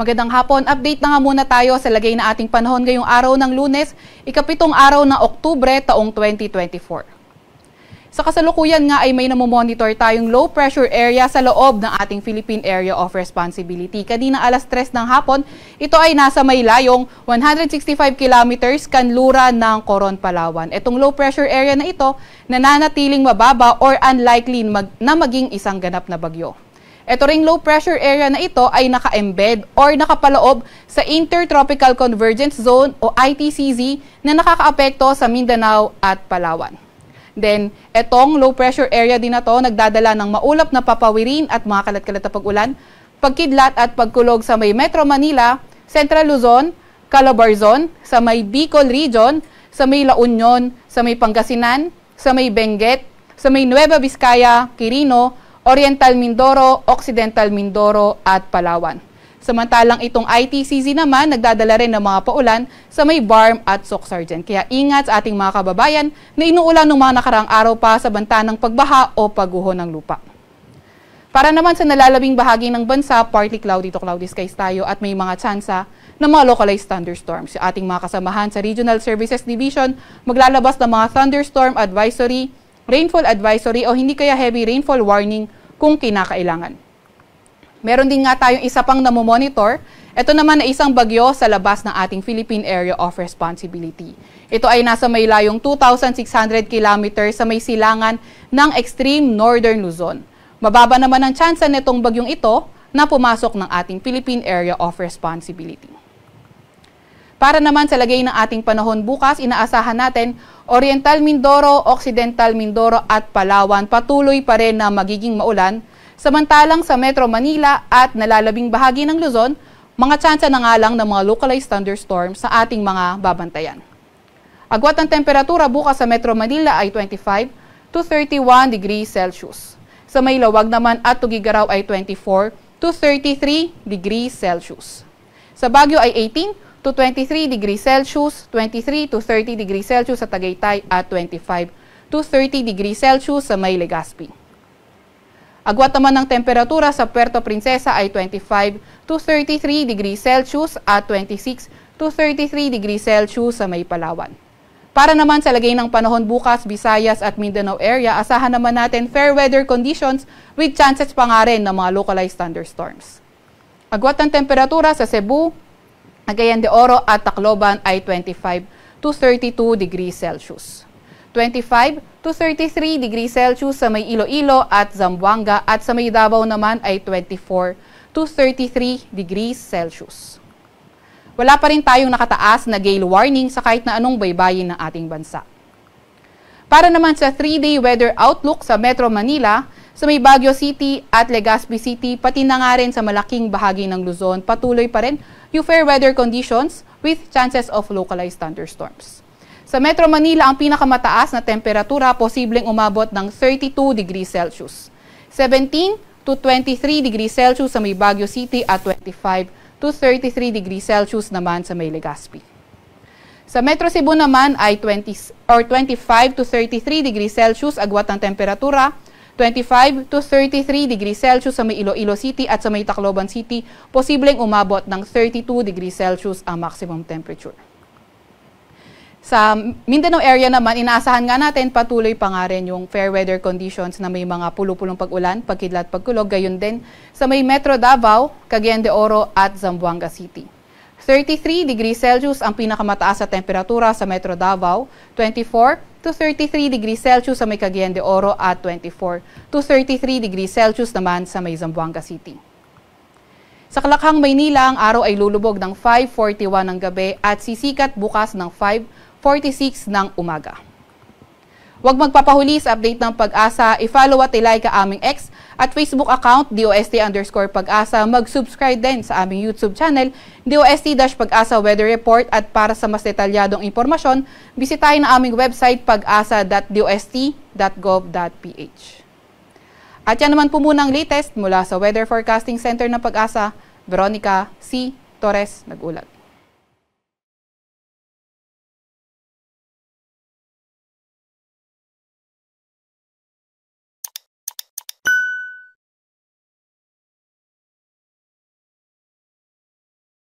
Magandang hapon. Update na nga muna tayo sa lagay na ating panahon ngayong araw ng Lunes, ikapitong araw ng Oktubre taong 2024. Sa kasalukuyan nga ay may namomonitor tayong low pressure area sa loob ng ating Philippine Area of Responsibility. Kanina alas 3 ng hapon, ito ay nasa may layong 165 kilometers kanlura ng Coron, Palawan. Itong low pressure area na ito nananatiling mababa or unlikely na maging isang ganap na bagyo. Ito ring low pressure area na ito ay naka-embed or nakapaloob sa Intertropical Convergence Zone o ITCZ na nakakaapekto sa Mindanao at Palawan. Then, etong low pressure area din na to nagdadala ng maulap na papawirin at mga kalat-kalat na pag-ulan, pagkidlat at pagkulog sa may Metro Manila, Central Luzon, Calabarzon, sa may Bicol Region, sa may La Union, sa may Pangasinan, sa may Benguet, sa may Nueva Vizcaya, Quirino, Oriental Mindoro, Occidental Mindoro at Palawan. Samantalang itong ITCZ naman nagdadala rin ng mga paulan sa may Barm at Soc-Sargent. Kaya ingat sa ating mga kababayan na inuulan ng mga nakaraang araw pa sa banta ng pagbaha o pagguho ng lupa. Para naman sa nalalabing bahagi ng bansa, partly cloudy to cloudy skies tayo at may mga tsansa ng mga localized thunderstorms. Yung ating mga kasamahan sa Regional Services Division maglalabas ng mga thunderstorm advisory, rainfall advisory o hindi kaya heavy rainfall warning kung kinakailangan. Meron din nga tayong isa pang namomonitor. Ito naman ay isang bagyo sa labas ng ating Philippine Area of Responsibility. Ito ay nasa may layong 2,600 kilometers sa may silangan ng extreme northern Luzon. Mababa naman ang tsansa nitong bagyong ito na pumasok ng ating Philippine Area of Responsibility. Para naman sa lagay ng ating panahon bukas, inaasahan natin Oriental Mindoro, Occidental Mindoro at Palawan patuloy pa rin na magiging maulan. Samantalang sa Metro Manila at nalalabing bahagi ng Luzon, mga tsansa na nga lang ng mga localized thunderstorms sa ating mga babantayan. Agwat ang temperatura bukas sa Metro Manila ay 25 to 31 degrees Celsius. Sa may Lawag naman at Tugigaraw ay 24 to 33 degrees Celsius. Sa Baguio ay 18 to 23 degrees Celsius, 23 to 30 degrees Celsius sa Tagaytay at 25 to 30 degrees Celsius sa may Legazpi. Agwat naman ng temperatura sa Puerto Princesa ay 25 to 33 degrees Celsius at 26 to 33 degrees Celsius sa may Palawan. Para naman sa lagay ng panahon bukas, Visayas at Mindanao area, asahan naman natin fair weather conditions with chances pa nga rin ng mga localized thunderstorms. Agwat ng temperatura sa Cebu, Cagayan de Oro at Tacloban ay 25 to 32 degrees Celsius. 25 to 33 degrees Celsius sa may Iloilo at Zamboanga at sa may Davao naman ay 24 to 33 degrees Celsius. Wala pa rin tayong nakataas na gale warning sa kahit na anong baybayin ng ating bansa. Para naman sa 3-day weather outlook sa Metro Manila, sa may Baguio City at Legazpi City, pati na nga rin sa malaking bahagi ng Luzon, patuloy pa rin yung fair weather conditions with chances of localized thunderstorms. Sa Metro Manila, ang pinakamataas na temperatura posibleng umabot ng 32 degrees Celsius. 17 to 23 degrees Celsius sa may Baguio City at 25 to 33 degrees Celsius naman sa may Legazpi. Sa Metro Cebu naman ay 25 to 33 degrees Celsius agwat ng temperatura, 25 to 33 degrees Celsius sa may Iloilo City at sa may Tacloban City, posibleng umabot ng 32 degrees Celsius ang maximum temperature. Sa Mindanao area naman, inaasahan nga natin patuloy pa nga rin yung fair weather conditions na may mga pulo-pulong pag-ulan, pagkidlat, pagkulog, gayon din sa may Metro Davao, Cagayan de Oro at Zamboanga City. 33 degrees Celsius ang pinakamataas sa temperatura sa Metro Davao, 24 to 33 degrees Celsius sa may Cagayan de Oro at 24 to 33 degrees Celsius naman sa may Zamboanga City. Sa Kalakhang, Maynila, ang araw ay lulubog ng 5:41 ng gabi at sisikat bukas ng 5:46 ng umaga. Huwag magpapahuli sa update ng Pag-asa, i-follow at i-like ang aming X at Facebook account, DOST_Pag-asa. Mag-subscribe din sa aming YouTube channel, DOST-Pag-asa Weather Report at para sa mas detalyadong impormasyon, bisitahin ang aming website pag-asa.dost.gov.ph. At yan naman po muna ang latest mula sa Weather Forecasting Center ng Pag-asa, Veronica C. Torres, nag-ulat.